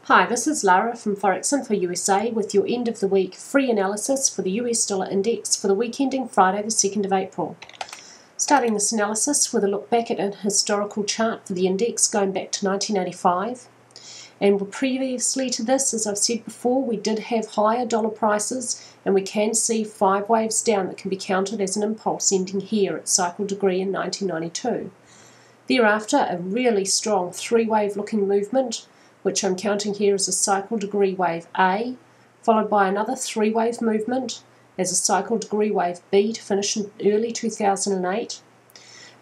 Hi, this is Lara from Forex Info USA with your end of the week free analysis for the US dollar index for the week ending Friday the 2nd of April. Starting this analysis with a look back at a historical chart for the index going back to 1985. And previously to this, as I've said before, we did have higher dollar prices and we can see 5 waves down that can be counted as an impulse ending here at cycle degree in 1992. Thereafter, a really strong 3-wave looking movement, which I'm counting here as a cycle degree wave A, followed by another 3-wave movement as a cycle degree wave B to finish in early 2008.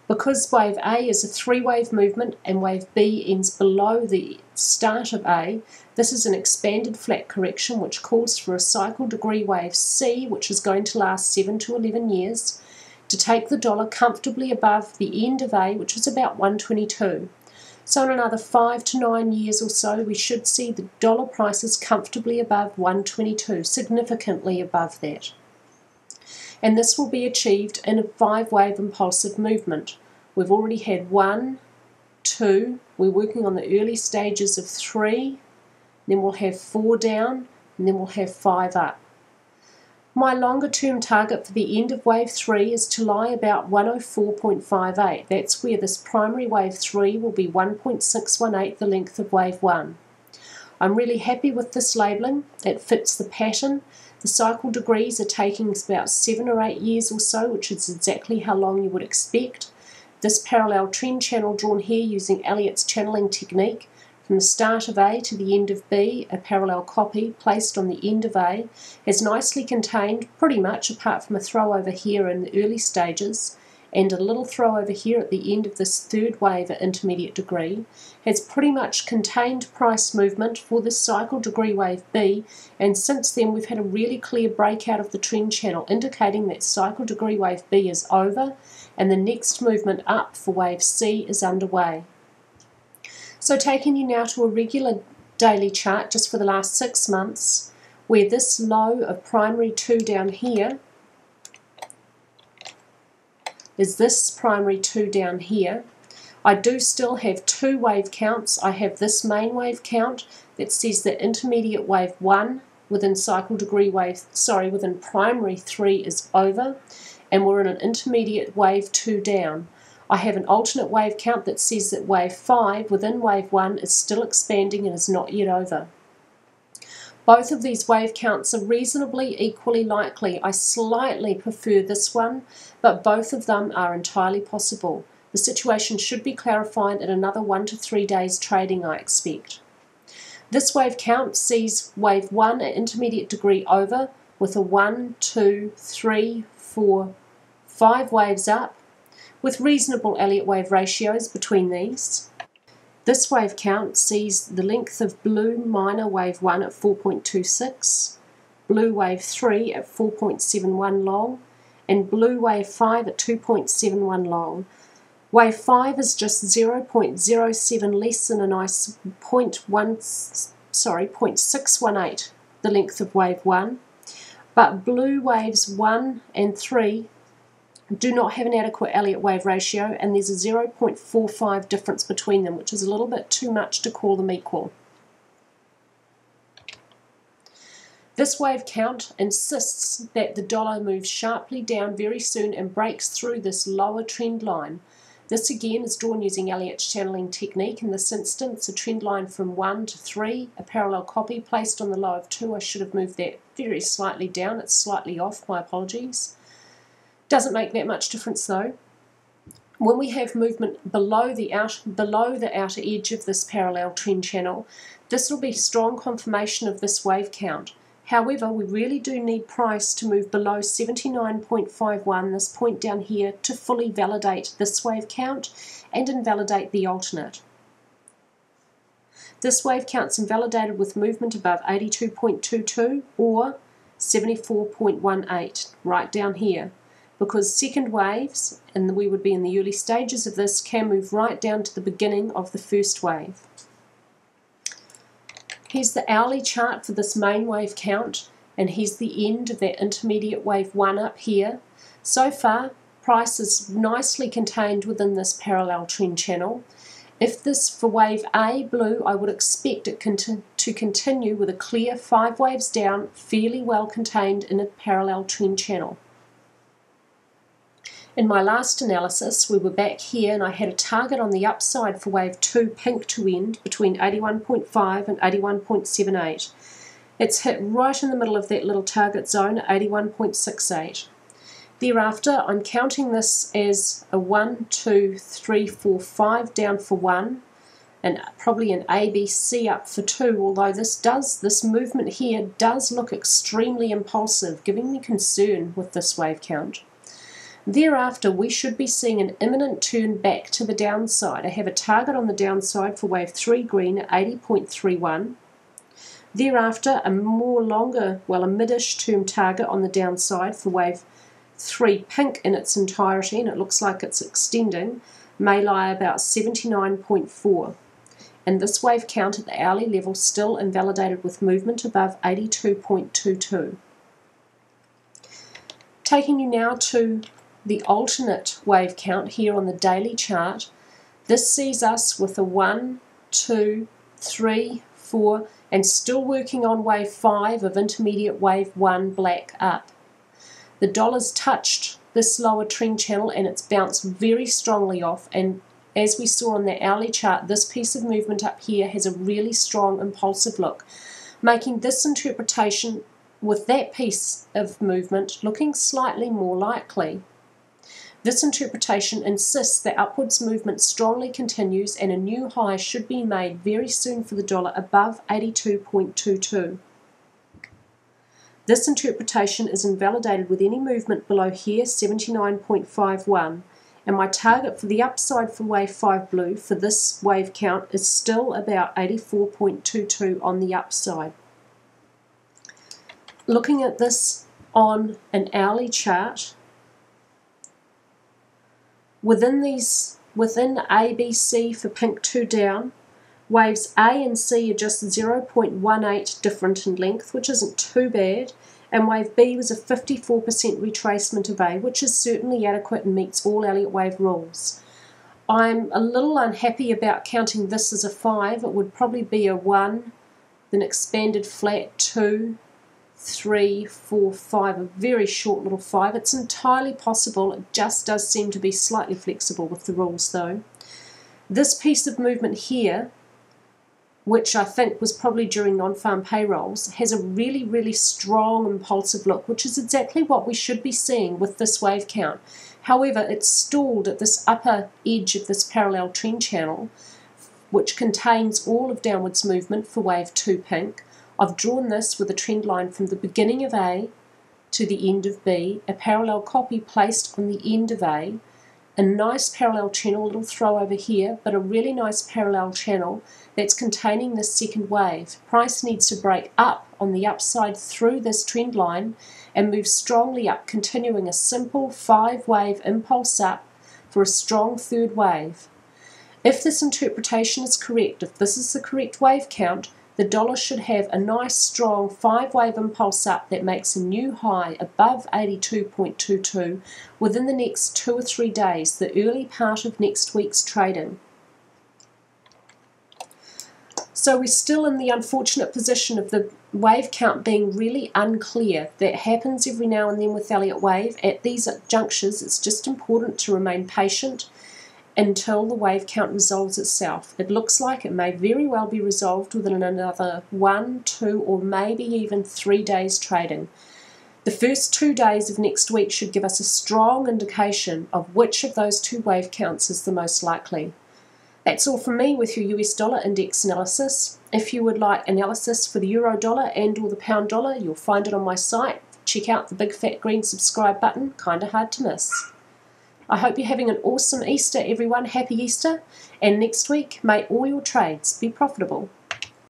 Because wave A is a 3-wave movement and wave B ends below the start of A, this is an expanded flat correction which calls for a cycle degree wave C, which is going to last 7 to 11 years, to take the dollar comfortably above the end of A, which is about 122. So in another 5 to 9 years or so, we should see the dollar prices comfortably above 122, significantly above that. And this will be achieved in a 5-wave impulsive movement. We've already had 1, 2, we're working on the early stages of 3, then we'll have 4 down, and then we'll have 5 up. My longer term target for the end of wave 3 is to lie about 104.58. That's where this primary wave 3 will be 1.618 the length of wave 1. I'm really happy with this labelling. It fits the pattern. The cycle degrees are taking about 7 or 8 years or so, which is exactly how long you would expect. This parallel trend channel drawn here using Elliott's channeling technique, from the start of A to the end of B, a parallel copy placed on the end of A, has nicely contained, pretty much apart from a throw over here in the early stages, and a little throw over here at the end of this 3rd wave at intermediate degree, has pretty much contained price movement for this cycle degree wave B, and since then we've had a really clear breakout of the trend channel, indicating that cycle degree wave B is over, and the next movement up for wave C is underway. So taking you now to a regular daily chart just for the last 6 months, where this low of primary 2 down here is this primary 2 down here. I do still have 2 wave counts. I have this main wave count that says that intermediate wave 1 within cycle degree wave, within primary 3 is over, and we're in an intermediate wave 2 down. I have an alternate wave count that says that wave 5 within wave 1 is still expanding and is not yet over. Both of these wave counts are reasonably equally likely. I slightly prefer this one, but both of them are entirely possible. The situation should be clarified in another 1 to 3 days trading, I expect. This wave count sees wave 1 at intermediate degree over with a 1, 2, 3, 4, 5 waves up, with reasonable Elliott wave ratios between these. This wave count sees the length of blue minor wave 1 at 4.26, blue wave 3 at 4.71 long, and blue wave 5 at 2.71 long. Wave 5 is just 0.07 less than a nice 0.618, the length of wave 1, but blue waves 1 and 3 do not have an adequate Elliott wave ratio, and there's a 0.45 difference between them, which is a little bit too much to call them equal. This wave count insists that the dollar moves sharply down very soon and breaks through this lower trend line. This again is drawn using Elliott's channeling technique. In this instance, a trend line from 1 to 3, a parallel copy placed on the low of 2. I should have moved that very slightly down. It's slightly off, my apologies. Doesn't make that much difference though. When we have movement below the outer edge of this parallel trend channel, this will be strong confirmation of this wave count. However, we really do need price to move below 79.51, this point down here, to fully validate this wave count and invalidate the alternate. This wave count's invalidated with movement above 82.22 or 74.18, right down here, because second waves, and we would be in the early stages of this, can move right down to the beginning of the first wave. Here's the hourly chart for this main wave count, and here's the end of that intermediate wave 1 up here. So far, price is nicely contained within this parallel trend channel. If this for wave A blue, I would expect it to continue with a clear 5 waves down, fairly well contained in a parallel trend channel. In my last analysis, we were back here and I had a target on the upside for wave 2 pink to end between 81.5 and 81.78. It's hit right in the middle of that little target zone at 81.68. Thereafter, I'm counting this as a 1, 2, 3, 4, 5 down for 1, and probably an A, B, C up for 2, although this movement here does look extremely impulsive, giving me concern with this wave count. Thereafter, we should be seeing an imminent turn back to the downside. I have a target on the downside for wave 3 green at 80.31. Thereafter, a mid-ish term target on the downside for wave 3 pink in its entirety, and it looks like it's extending, may lie about 79.4. And this wave count at the hourly level still invalidated with movement above 82.22. Taking you now to the alternate wave count here on the daily chart, this sees us with a 1, 2, 3, 4, and still working on wave 5 of intermediate wave 1 black up. The dollar's touched this lower trend channel and it's bounced very strongly off, and as we saw on the hourly chart, this piece of movement up here has a really strong impulsive look, making this interpretation with that piece of movement looking slightly more likely. This interpretation insists that upwards movement strongly continues and a new high should be made very soon for the dollar above 82.22. This interpretation is invalidated with any movement below here, 79.51, and my target for the upside for wave 5 blue for this wave count is still about 84.22 on the upside. Looking at this on an hourly chart, within A, B, C for pink 2 down, waves A and C are just 0.18 different in length, which isn't too bad, and wave B was a 54% retracement of A, which is certainly adequate and meets all Elliott wave rules. I'm a little unhappy about counting this as a 5. It would probably be a 1, then expanded flat 2, 3, 4, 5, a very short little 5. It's entirely possible. It just does seem to be slightly flexible with the rules though. This piece of movement here, which I think was probably during non-farm payrolls, has a really, really strong impulsive look, which is exactly what we should be seeing with this wave count. However, it's stalled at this upper edge of this parallel trend channel, which contains all of downwards movement for wave 2 pink. I've drawn this with a trend line from the beginning of A to the end of B, a parallel copy placed on the end of A, a nice parallel channel, a little throw over here, but a really nice parallel channel that's containing this second wave. Price needs to break up on the upside through this trend line and move strongly up, continuing a simple 5-wave impulse up for a strong third wave. If this interpretation is correct, if this is the correct wave count, the dollar should have a nice strong 5-wave impulse up that makes a new high above 82.22 within the next 2 or 3 days, the early part of next week's trading. So we're still in the unfortunate position of the wave count being really unclear. That happens every now and then with Elliott wave. At these junctures, it's just important to remain patient until the wave count resolves itself. It looks like it may very well be resolved within another 1, 2, or maybe even 3 days trading. The first 2 days of next week should give us a strong indication of which of those 2 wave counts is the most likely. That's all from me with your US dollar index analysis. If you would like analysis for the euro dollar and or the pound dollar, you'll find it on my site. Check out the big fat green subscribe button, kinda hard to miss. I hope you're having an awesome Easter, everyone. Happy Easter. And next week, may all your trades be profitable.